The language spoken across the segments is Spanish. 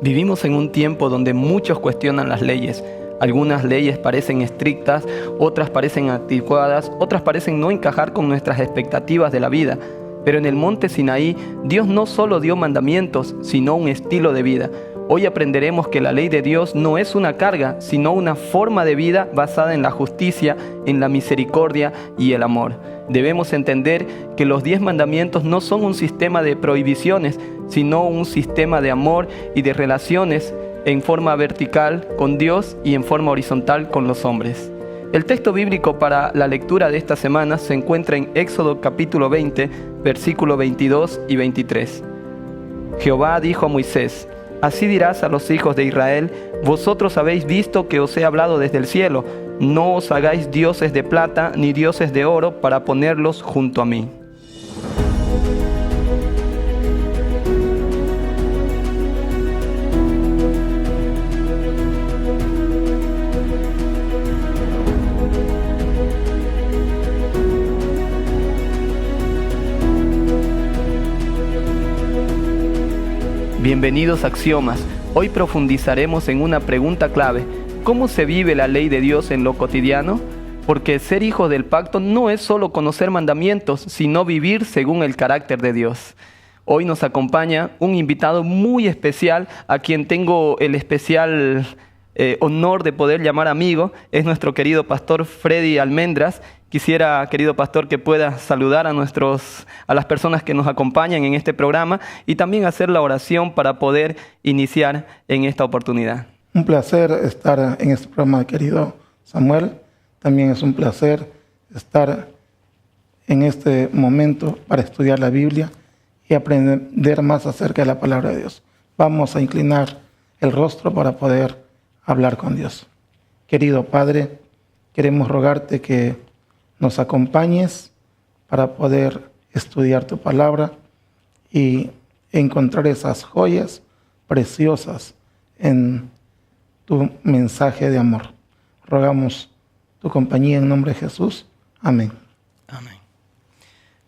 Vivimos en un tiempo donde muchos cuestionan las leyes. Algunas leyes parecen estrictas, otras parecen anticuadas, otras parecen no encajar con nuestras expectativas de la vida. Pero en el monte Sinaí, Dios no solo dio mandamientos, sino un estilo de vida. Hoy aprenderemos que la ley de Dios no es una carga, sino una forma de vida basada en la justicia, en la misericordia y el amor. Debemos entender que los 10 mandamientos no son un sistema de prohibiciones, sino un sistema de amor y de relaciones en forma vertical con Dios y en forma horizontal con los hombres. El texto bíblico para la lectura de esta semana se encuentra en Éxodo capítulo 20, versículos 22 y 23. Jehová dijo a Moisés: Así dirás a los hijos de Israel: vosotros habéis visto que os he hablado desde el cielo. No os hagáis dioses de plata ni dioses de oro para ponerlos junto a mí. Bienvenidos a Axiomas. Hoy profundizaremos en una pregunta clave: ¿cómo se vive la ley de Dios en lo cotidiano? Porque ser hijo del pacto no es solo conocer mandamientos, sino vivir según el carácter de Dios. Hoy nos acompaña un invitado muy especial, a quien tengo el especial honor de poder llamar amigo. Es nuestro querido pastor Freddy Almendras. Quisiera, querido pastor, que pueda saludar a las personas que nos acompañan en este programa y también hacer la oración para poder iniciar en esta oportunidad. Un placer estar en este programa, querido Samuel. También es un placer estar en este momento para estudiar la Biblia y aprender más acerca de la palabra de Dios. Vamos a inclinar el rostro para poder hablar con Dios. Querido Padre, queremos rogarte que nos acompañes para poder estudiar tu palabra y encontrar esas joyas preciosas en tu mensaje de amor. Rogamos tu compañía en nombre de Jesús. Amén. Amén.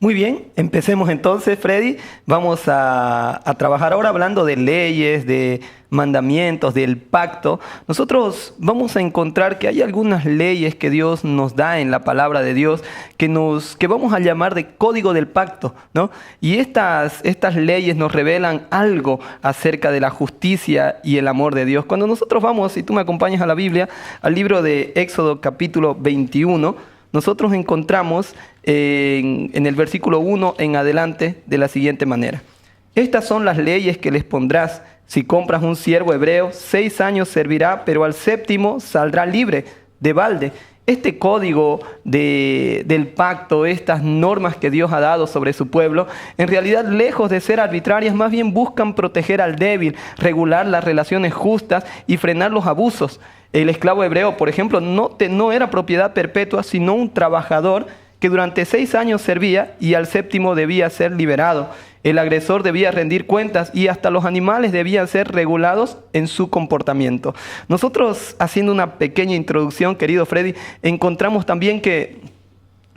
Muy bien, empecemos entonces, Freddy. Vamos a trabajar ahora hablando de leyes, de mandamientos, del pacto. Nosotros vamos a encontrar que hay algunas leyes que Dios nos da en la palabra de Dios que vamos a llamar de código del pacto, ¿no? Y estas leyes nos revelan algo acerca de la justicia y el amor de Dios. Cuando nosotros vamos, si tú me acompañas a la Biblia, al libro de Éxodo capítulo 21, nosotros encontramos en el versículo 1 en adelante de la siguiente manera: Estas son las leyes que les pondrás. Si compras un siervo hebreo, 6 años servirá, pero al 7º saldrá libre de balde. Este código del pacto, estas normas que Dios ha dado sobre su pueblo, en realidad, lejos de ser arbitrarias, más bien buscan proteger al débil, regular las relaciones justas y frenar los abusos. El esclavo hebreo, por ejemplo, no era propiedad perpetua, sino un trabajador que durante 6 años servía y al 7º debía ser liberado. El agresor debía rendir cuentas y hasta los animales debían ser regulados en su comportamiento. Nosotros, haciendo una pequeña introducción, querido Freddy, encontramos también que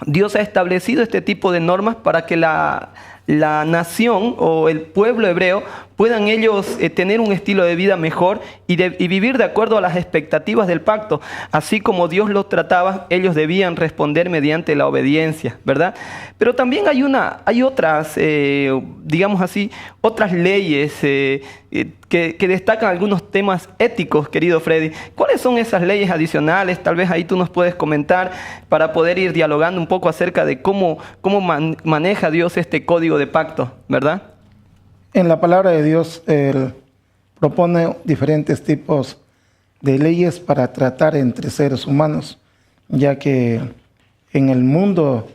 Dios ha establecido este tipo de normas para que la nación o el pueblo hebreo puedan ellos tener un estilo de vida mejor y vivir de acuerdo a las expectativas del pacto. Así como Dios los trataba, ellos debían responder mediante la obediencia, ¿verdad? Pero también hay otras, digamos así, otras leyes que destacan algunos temas éticos, querido Freddy. ¿Cuáles son esas leyes adicionales? Tal vez ahí tú nos puedes comentar para poder ir dialogando un poco acerca de cómo maneja Dios este código de pacto, ¿verdad? En la palabra de Dios, Él propone diferentes tipos de leyes para tratar entre seres humanos, ya que en el mundo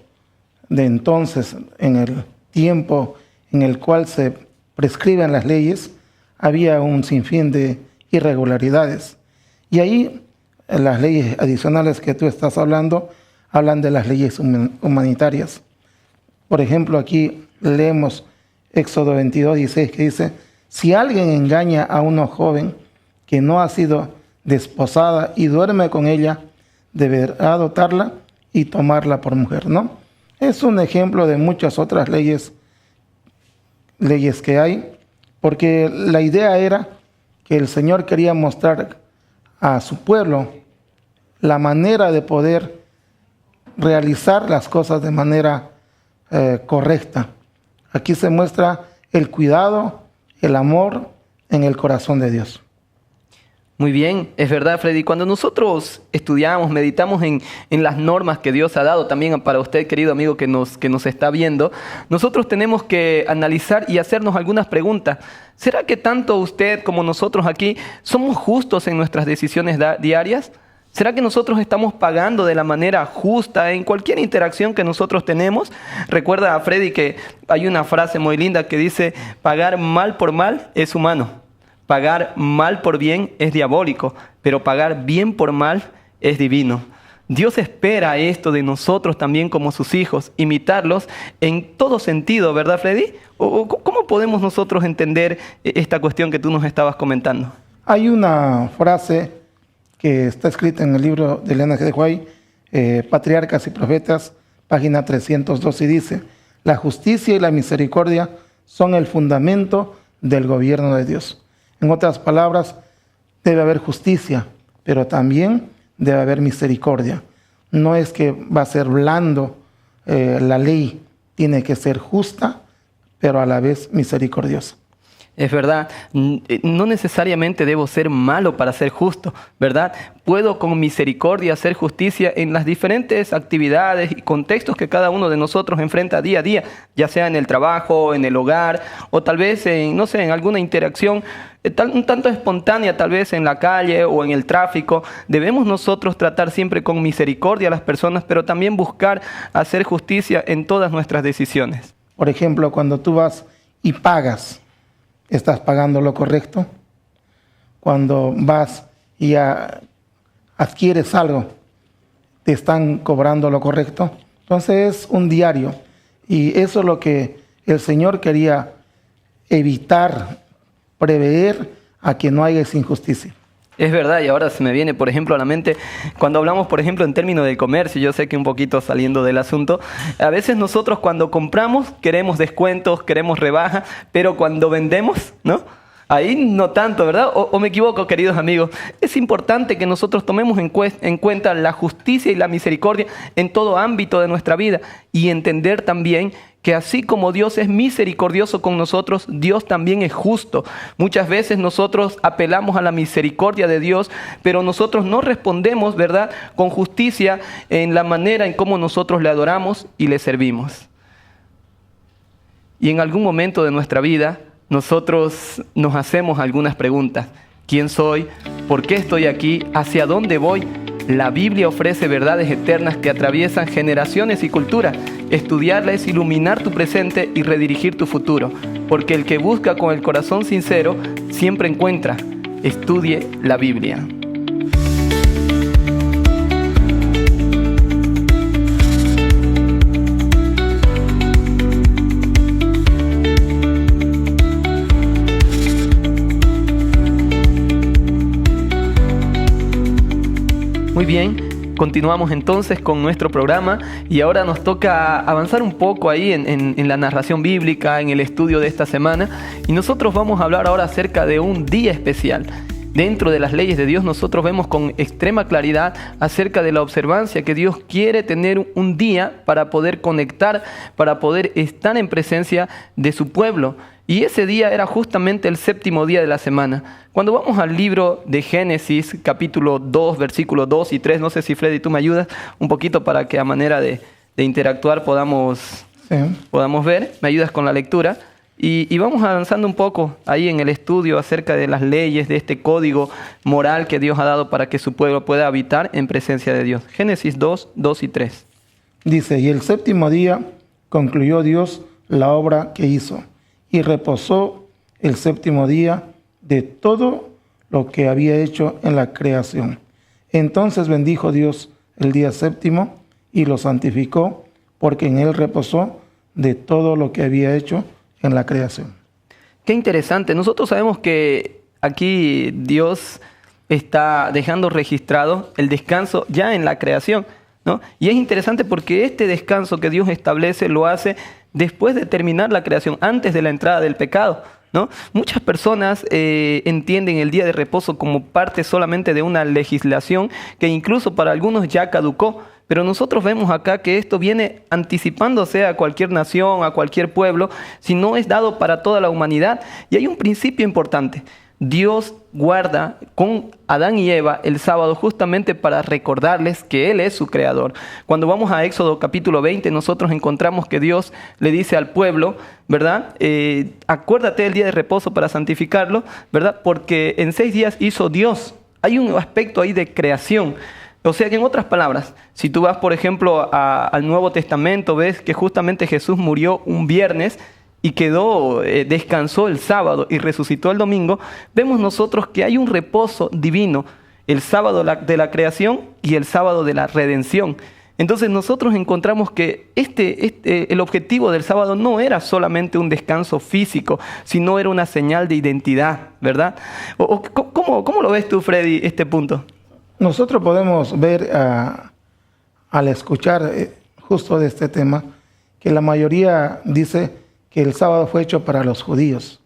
de entonces, en el tiempo en el cual se prescriben las leyes, había un sinfín de irregularidades. Y ahí las leyes adicionales que tú estás hablando, hablan de las leyes humanitarias. Por ejemplo, aquí leemos Éxodo 22, 16, que dice: si alguien engaña a una joven que no ha sido desposada y duerme con ella, deberá adoptarla y tomarla por mujer, ¿no? Es un ejemplo de muchas otras leyes que hay, porque la idea era que el Señor quería mostrar a su pueblo la manera de poder realizar las cosas de manera correcta. Aquí se muestra el cuidado, el amor en el corazón de Dios. Muy bien, es verdad, Freddy. Cuando nosotros estudiamos, meditamos en las normas que Dios ha dado, también para usted, querido amigo que nos está viendo, nosotros tenemos que analizar y hacernos algunas preguntas. ¿Será que tanto usted como nosotros aquí somos justos en nuestras decisiones diarias? ¿Será que nosotros estamos pagando de la manera justa en cualquier interacción que nosotros tenemos? Recuerda, Freddy, que hay una frase muy linda que dice: pagar mal por mal es humano. Pagar mal por bien es diabólico, pero pagar bien por mal es divino. Dios espera esto de nosotros también como sus hijos, imitarlos en todo sentido, ¿verdad, Freddy? ¿Cómo podemos nosotros entender esta cuestión que tú nos estabas comentando? Hay una frase que está escrita en el libro de Elena G. de White, Patriarcas y Profetas, página 302, y dice: la justicia y la misericordia son el fundamento del gobierno de Dios. En otras palabras, debe haber justicia, pero también debe haber misericordia. No es que va a ser blando, la ley tiene que ser justa, pero a la vez misericordiosa. Es verdad, no necesariamente debo ser malo para ser justo, ¿verdad? Puedo con misericordia hacer justicia en las diferentes actividades y contextos que cada uno de nosotros enfrenta día a día, ya sea en el trabajo, en el hogar, o tal vez en alguna interacción un tanto espontánea, tal vez en la calle o en el tráfico. Debemos nosotros tratar siempre con misericordia a las personas, pero también buscar hacer justicia en todas nuestras decisiones. Por ejemplo, cuando tú vas y pagas, ¿estás pagando lo correcto? Cuando vas y adquieres algo, ¿te están cobrando lo correcto? Entonces es un diario. Y eso es lo que el Señor quería evitar, prever a que no haya esa injusticia. Es verdad, y ahora se me viene, por ejemplo, a la mente, cuando hablamos, por ejemplo, en términos de comercio, yo sé que un poquito saliendo del asunto, a veces nosotros cuando compramos queremos descuentos, queremos rebaja, pero cuando vendemos, ¿no? Ahí no tanto, ¿verdad? ¿O me equivoco, queridos amigos? Es importante que nosotros tomemos en cuenta la justicia y la misericordia en todo ámbito de nuestra vida y entender también que así como Dios es misericordioso con nosotros, Dios también es justo. Muchas veces nosotros apelamos a la misericordia de Dios, pero nosotros no respondemos, ¿verdad?, con justicia en la manera en cómo nosotros le adoramos y le servimos. Y en algún momento de nuestra vida, nosotros nos hacemos algunas preguntas. ¿Quién soy? ¿Por qué estoy aquí? ¿Hacia dónde voy? La Biblia ofrece verdades eternas que atraviesan generaciones y culturas. Estudiarla es iluminar tu presente y redirigir tu futuro, porque el que busca con el corazón sincero siempre encuentra. Estudie la Biblia. Muy bien, continuamos entonces con nuestro programa y ahora nos toca avanzar un poco ahí en la narración bíblica, en el estudio de esta semana, y nosotros vamos a hablar ahora acerca de un día especial. Dentro de las leyes de Dios nosotros vemos con extrema claridad acerca de la observancia que Dios quiere tener un día para poder conectar, para poder estar en presencia de su pueblo. Y ese día era justamente el séptimo día de la semana. Cuando vamos al libro de Génesis, capítulo 2, versículos 2 y 3, no sé si Freddy tú me ayudas un poquito para que a manera de interactuar podamos ver, me ayudas con la lectura. Y vamos avanzando un poco ahí en el estudio acerca de las leyes, de este código moral que Dios ha dado para que su pueblo pueda habitar en presencia de Dios. Génesis 2, 2 y 3. Dice: y el séptimo día concluyó Dios la obra que hizo, y reposó el séptimo día de todo lo que había hecho en la creación. Entonces bendijo Dios el día séptimo y lo santificó, porque en él reposó de todo lo que había hecho en la creación. Qué interesante. Nosotros sabemos que aquí Dios está dejando registrado el descanso ya en la creación, ¿no? Y es interesante porque este descanso que Dios establece lo hace después de terminar la creación, antes de la entrada del pecado. ¿no? Muchas personas entienden el día de reposo como parte solamente de una legislación que incluso para algunos ya caducó. Pero nosotros vemos acá que esto viene anticipándose a cualquier nación, a cualquier pueblo, si no es dado para toda la humanidad. Y hay un principio importante. Dios guarda con Adán y Eva el sábado justamente para recordarles que Él es su creador. Cuando vamos a Éxodo capítulo 20, nosotros encontramos que Dios le dice al pueblo, ¿verdad? Acuérdate del día de reposo para santificarlo, ¿verdad? Porque en 6 días hizo Dios. Hay un aspecto ahí de creación. O sea que en otras palabras, si tú vas por ejemplo al Nuevo Testamento, ves que justamente Jesús murió un viernes y descansó el sábado y resucitó el domingo. Vemos nosotros que hay un reposo divino, el sábado de la creación y el sábado de la redención. Entonces nosotros encontramos que el objetivo del sábado no era solamente un descanso físico, sino era una señal de identidad, ¿verdad? ¿Cómo lo ves tú, Freddy, este punto? Nosotros podemos ver al escuchar justo de este tema que la mayoría dice que el sábado fue hecho para los judíos,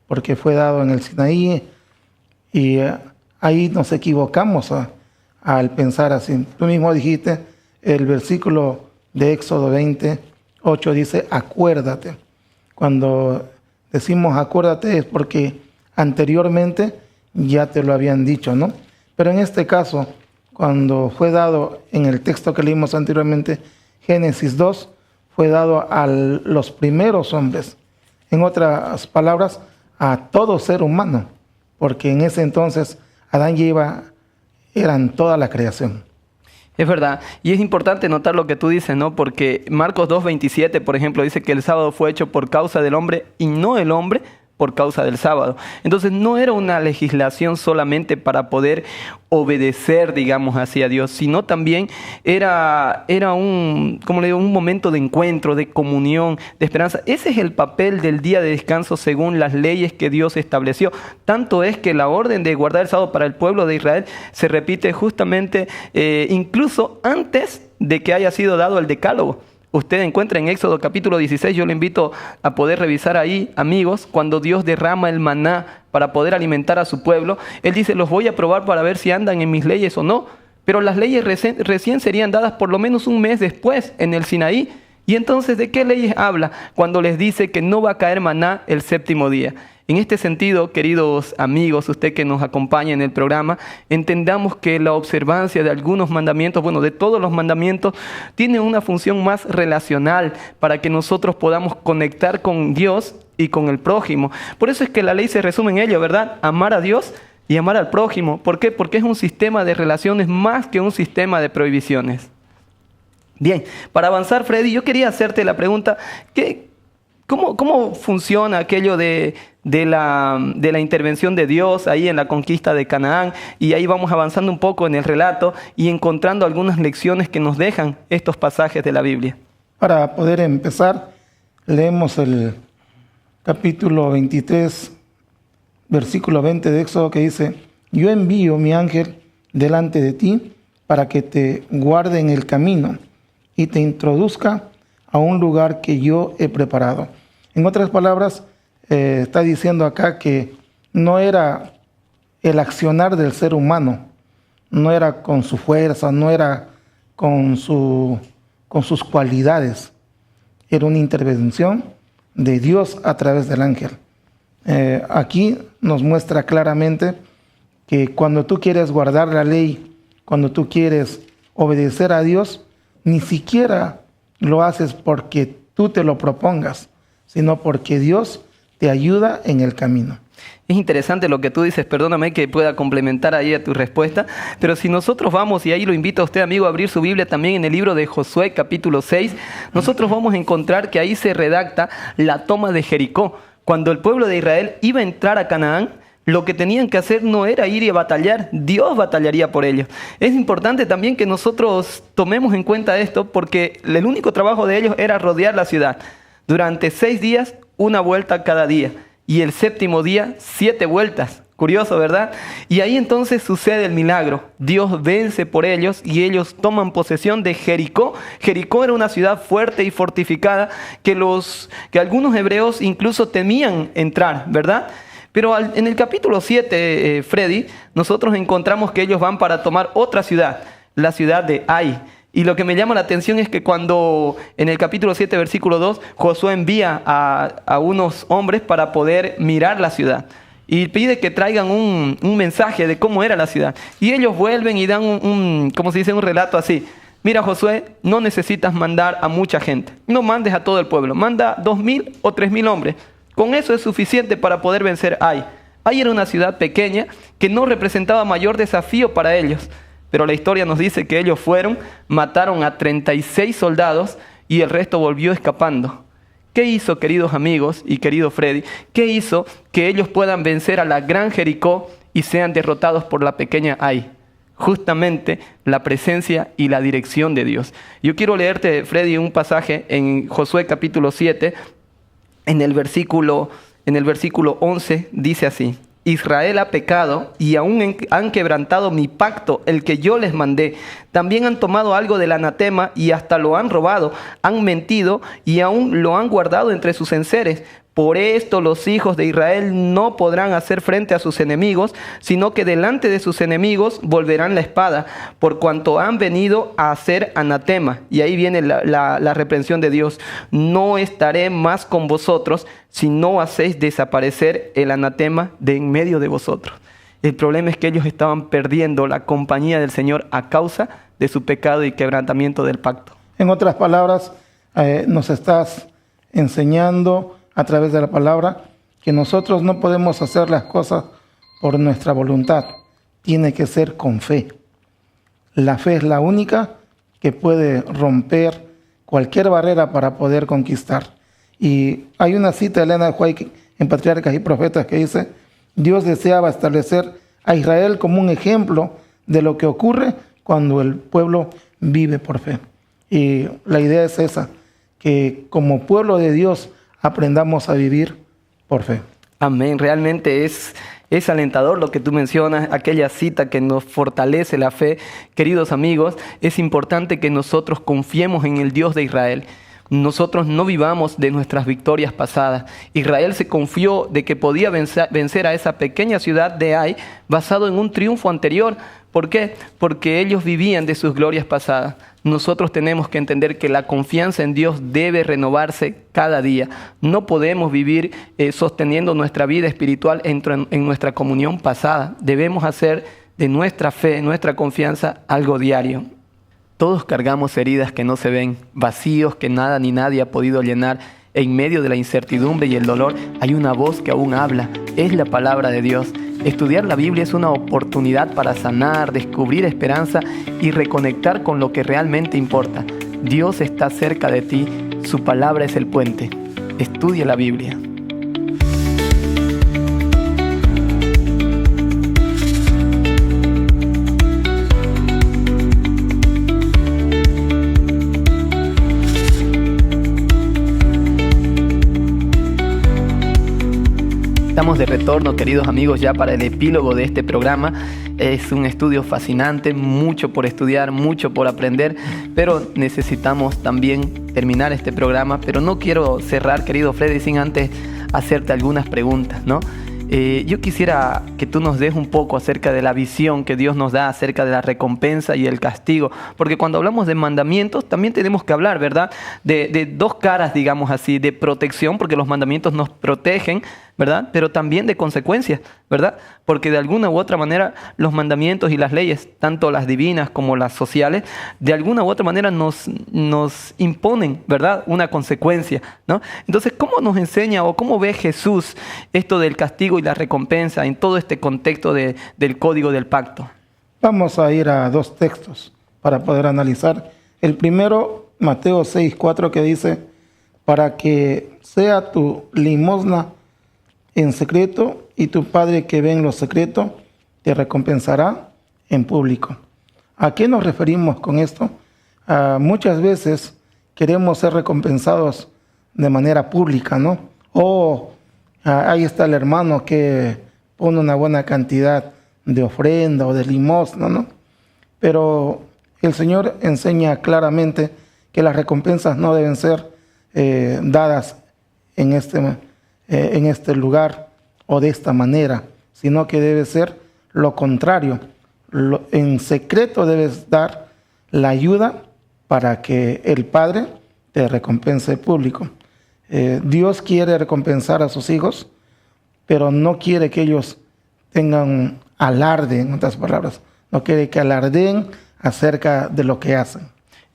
porque fue dado en el Sinaí, y ahí nos equivocamos al pensar así. Tú mismo dijiste, el versículo de Éxodo 28 dice, acuérdate. Cuando decimos acuérdate es porque anteriormente ya te lo habían dicho, ¿no? Pero en este caso, cuando fue dado en el texto que leímos anteriormente, Génesis 2, fue dado a los primeros hombres. En otras palabras, a todo ser humano, porque en ese entonces Adán y Eva eran toda la creación. Es verdad, y es importante notar lo que tú dices, ¿no? Porque Marcos 2:27, por ejemplo, dice que el sábado fue hecho por causa del hombre y no el hombre por causa del sábado. Entonces no era una legislación solamente para poder obedecer, digamos, hacia Dios, sino también era un momento de encuentro, de comunión, de esperanza. Ese es el papel del día de descanso según las leyes que Dios estableció. Tanto es que la orden de guardar el sábado para el pueblo de Israel se repite justamente incluso antes de que haya sido dado el decálogo. Usted encuentra en Éxodo capítulo 16, yo le invito a poder revisar ahí, amigos, cuando Dios derrama el maná para poder alimentar a su pueblo. Él dice, los voy a probar para ver si andan en mis leyes o no. Pero las leyes recién serían dadas por lo menos un mes después en el Sinaí. Y entonces, ¿de qué leyes habla cuando les dice que no va a caer maná el 7º día? En este sentido, queridos amigos, usted que nos acompaña en el programa, entendamos que la observancia de algunos mandamientos, de todos los mandamientos, tiene una función más relacional para que nosotros podamos conectar con Dios y con el prójimo. Por eso es que la ley se resume en ello, ¿verdad? Amar a Dios y amar al prójimo. ¿Por qué? Porque es un sistema de relaciones más que un sistema de prohibiciones. Bien, para avanzar, Freddy, yo quería hacerte la pregunta, ¿cómo funciona aquello de la intervención de Dios ahí en la conquista de Canaán? Y ahí vamos avanzando un poco en el relato y encontrando algunas lecciones que nos dejan estos pasajes de la Biblia. Para poder empezar, leemos el capítulo 23, versículo 20 de Éxodo, que dice, yo envío mi ángel delante de ti para que te guarde en el camino y te introduzca a un lugar que yo he preparado. En otras palabras, está diciendo acá que no era el accionar del ser humano, no era con su fuerza, no era con sus cualidades, era una intervención de Dios a través del ángel. Aquí nos muestra claramente que cuando tú quieres guardar la ley, cuando tú quieres obedecer a Dios, ni siquiera lo haces porque tú te lo propongas, sino porque Dios te ayuda en el camino. Es interesante lo que tú dices, perdóname que pueda complementar ahí a tu respuesta, pero si nosotros vamos, y ahí lo invito a usted, amigo, a abrir su Biblia también en el libro de Josué, capítulo 6, nosotros vamos a encontrar que ahí se redacta la toma de Jericó. Cuando el pueblo de Israel iba a entrar a Canaán, lo que tenían que hacer no era ir y batallar, Dios batallaría por ellos. Es importante también que nosotros tomemos en cuenta esto, porque el único trabajo de ellos era rodear la ciudad. Durante 6 días, una vuelta cada día. Y el 7º día, 7 vueltas. Curioso, ¿verdad? Y ahí entonces sucede el milagro. Dios vence por ellos y ellos toman posesión de Jericó. Jericó era una ciudad fuerte y fortificada que algunos hebreos incluso temían entrar, ¿verdad? Pero en el capítulo 7, Freddy, nosotros encontramos que ellos van para tomar otra ciudad, la ciudad de Ai. Y lo que me llama la atención es que cuando en el capítulo 7, versículo 2, Josué envía a unos hombres para poder mirar la ciudad. Y pide que traigan un mensaje de cómo era la ciudad. Y ellos vuelven y dan como se dice, un relato así. Mira, Josué, no necesitas mandar a mucha gente. No mandes a todo el pueblo. Manda 2,000 o 3,000 hombres. Con eso es suficiente para poder vencer Ai. Ai era una ciudad pequeña que no representaba mayor desafío para ellos. Pero la historia nos dice que ellos fueron, mataron a 36 soldados y el resto volvió escapando. ¿Qué hizo, queridos amigos y querido Freddy? ¿Qué hizo que ellos puedan vencer a la gran Jericó y sean derrotados por la pequeña Ai? Justamente la presencia y la dirección de Dios. Yo quiero leerte, Freddy, un pasaje en Josué capítulo 7, en el versículo 11, dice así: Israel ha pecado y aún han quebrantado mi pacto, el que yo les mandé. También han tomado algo del anatema y hasta lo han robado. Han mentido y aún lo han guardado entre sus enseres. Por esto los hijos de Israel no podrán hacer frente a sus enemigos, sino que delante de sus enemigos volverán la espada, por cuanto han venido a hacer anatema. Y ahí viene la reprensión de Dios. No estaré más con vosotros si no hacéis desaparecer el anatema de en medio de vosotros. El problema es que ellos estaban perdiendo la compañía del Señor a causa de su pecado y quebrantamiento del pacto. En otras palabras, nos estás enseñando a través de la palabra que nosotros no podemos hacer las cosas por nuestra voluntad. Tiene que ser con fe. La fe es la única que puede romper cualquier barrera para poder conquistar. Y hay una cita de Elena de White en Patriarcas y Profetas que dice: Dios deseaba establecer a Israel como un ejemplo de lo que ocurre cuando el pueblo vive por fe. Y la idea es esa, que como pueblo de Dios aprendamos a vivir por fe. Amén. Realmente es alentador lo que tú mencionas, aquella cita que nos fortalece la fe. Queridos amigos, es importante que nosotros confiemos en el Dios de Israel. Nosotros no vivamos de nuestras victorias pasadas. Israel se confió de que podía vencer a esa pequeña ciudad de Ai basado en un triunfo anterior. ¿Por qué? Porque ellos vivían de sus glorias pasadas. Nosotros tenemos que entender que la confianza en Dios debe renovarse cada día. No podemos vivir sosteniendo nuestra vida espiritual en nuestra comunión pasada. Debemos hacer de nuestra fe, nuestra confianza, algo diario. Todos cargamos heridas que no se ven, vacíos que nada ni nadie ha podido llenar. En medio de la incertidumbre y el dolor hay una voz que aún habla. Es la palabra de Dios. Estudiar la Biblia es una oportunidad para sanar, descubrir esperanza y reconectar con lo que realmente importa. Dios está cerca de ti. Su palabra es el puente. Estudia la Biblia. Estamos de retorno, queridos amigos, ya para el epílogo de este programa. Es un estudio fascinante, mucho por estudiar, mucho por aprender, pero necesitamos también terminar este programa. Pero no quiero cerrar, querido Freddy, sin antes hacerte algunas preguntas, ¿no? Yo quisiera que tú nos des un poco acerca de la visión que Dios nos da acerca de la recompensa y el castigo, porque cuando hablamos de mandamientos también tenemos que hablar, ¿verdad? De dos caras, digamos así, de protección, porque los mandamientos nos protegen, ¿verdad? Pero también de consecuencias, ¿verdad? Porque de alguna u otra manera los mandamientos y las leyes, tanto las divinas como las sociales, de alguna u otra manera nos imponen, ¿verdad? Una consecuencia, ¿no? Entonces, ¿cómo nos enseña o cómo ve Jesús esto del castigo y la recompensa en todo este contexto del código del pacto? Vamos a ir a dos textos para poder analizar. El primero, Mateo 6:4, que dice: para que sea tu limosna en secreto, y tu Padre que ve en lo secreto te recompensará en público. ¿A qué nos referimos con esto? Muchas veces queremos ser recompensados de manera pública, ¿no? Ahí está el hermano que pone una buena cantidad de ofrenda o de limosna, ¿no? Pero el Señor enseña claramente que las recompensas no deben ser dadas en este lugar o de esta manera, sino que debe ser lo contrario. En secreto debes dar la ayuda para que el Padre te recompense público. Dios quiere recompensar a sus hijos, pero no quiere que ellos tengan alarde, en otras palabras. No quiere que alardeen acerca de lo que hacen.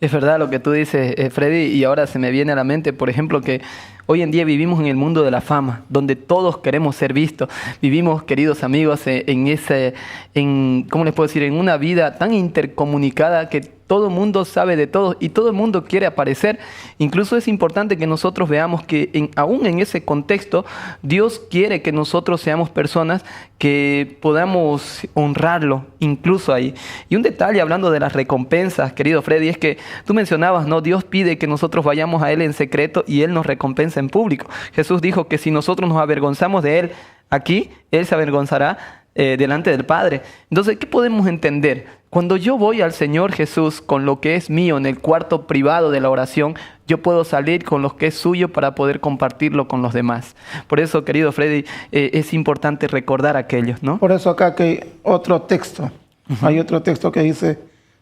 Es verdad lo que tú dices, Freddy, y ahora se me viene a la mente, por ejemplo, que hoy en día vivimos en el mundo de la fama, donde todos queremos ser vistos. Vivimos, queridos amigos, ¿cómo les puedo decir? En una vida tan intercomunicada que todo el mundo sabe de todo y todo el mundo quiere aparecer. Incluso es importante que nosotros veamos que aún en ese contexto, Dios quiere que nosotros seamos personas que podamos honrarlo, incluso ahí. Y un detalle hablando de las recompensas, querido Freddy, es que tú mencionabas, ¿no? Dios pide que nosotros vayamos a Él en secreto y Él nos recompensa en público. Jesús dijo que si nosotros nos avergonzamos de Él aquí, Él se avergonzará delante del Padre. Entonces, ¿qué podemos entender? Cuando yo voy al Señor Jesús con lo que es mío en el cuarto privado de la oración, yo puedo salir con lo que es suyo para poder compartirlo con los demás. Por eso, querido Freddy, es importante recordar aquellos, ¿no? Por eso acá que hay otro texto. Uh-huh. Hay otro texto que dice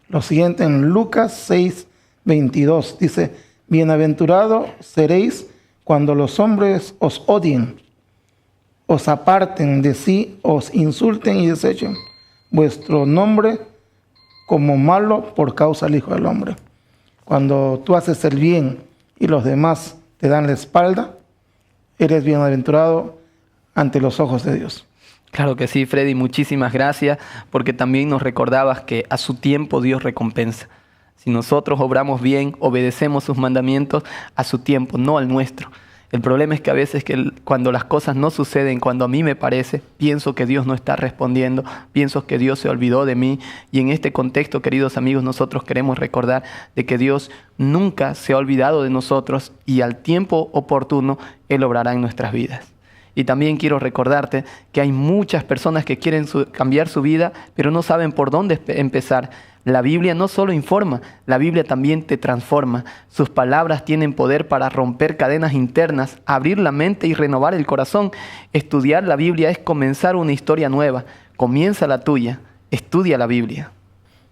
lo siguiente en Lucas 6:22. Dice, bienaventurado seréis cuando los hombres os odien, os aparten de sí, os insulten y desechen vuestro nombre como malo por causa del Hijo del Hombre. Cuando tú haces el bien y los demás te dan la espalda, eres bienaventurado ante los ojos de Dios. Claro que sí, Freddy, muchísimas gracias, porque también nos recordabas que a su tiempo Dios recompensa. Si nosotros obramos bien, obedecemos sus mandamientos, a su tiempo, no al nuestro. El problema es que a veces cuando las cosas no suceden, cuando a mí me parece, pienso que Dios no está respondiendo, pienso que Dios se olvidó de mí. Y en este contexto, queridos amigos, nosotros queremos recordar de que Dios nunca se ha olvidado de nosotros y al tiempo oportuno Él obrará en nuestras vidas. Y también quiero recordarte que hay muchas personas que quieren cambiar su vida, pero no saben por dónde empezar. La Biblia no solo informa, la Biblia también te transforma. Sus palabras tienen poder para romper cadenas internas, abrir la mente y renovar el corazón. Estudiar la Biblia es comenzar una historia nueva. Comienza la tuya. Estudia la Biblia.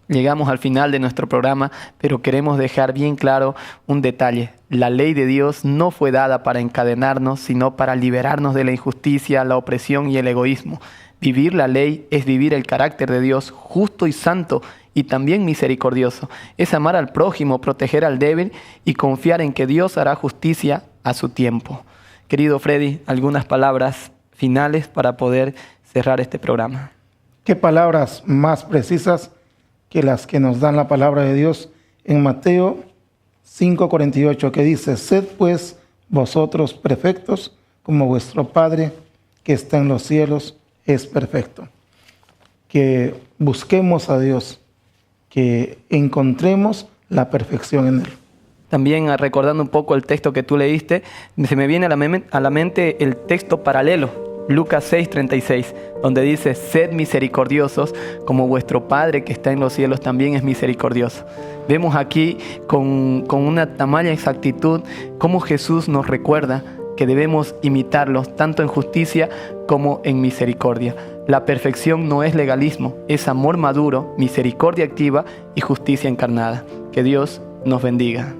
Llegamos al final de nuestro programa, pero queremos dejar bien claro un detalle. La ley de Dios no fue dada para encadenarnos, sino para liberarnos de la injusticia, la opresión y el egoísmo. Vivir la ley es vivir el carácter de Dios justo y santo y también misericordioso. Es amar al prójimo, proteger al débil y confiar en que Dios hará justicia a su tiempo. Querido Freddy, algunas palabras finales para poder cerrar este programa. ¿Qué palabras más precisas que las que nos dan la palabra de Dios en Mateo 5:48, que dice, sed pues vosotros perfectos como vuestro Padre que está en los cielos es perfecto? Que busquemos a Dios, que encontremos la perfección en Él. También recordando un poco el texto que tú leíste, se me viene a la mente el texto paralelo, Lucas 6:36, donde dice, sed misericordiosos como vuestro Padre que está en los cielos también es misericordioso. Vemos aquí con una tamaña exactitud cómo Jesús nos recuerda que debemos imitarlos tanto en justicia como en misericordia. La perfección no es legalismo, es amor maduro, misericordia activa y justicia encarnada. Que Dios nos bendiga.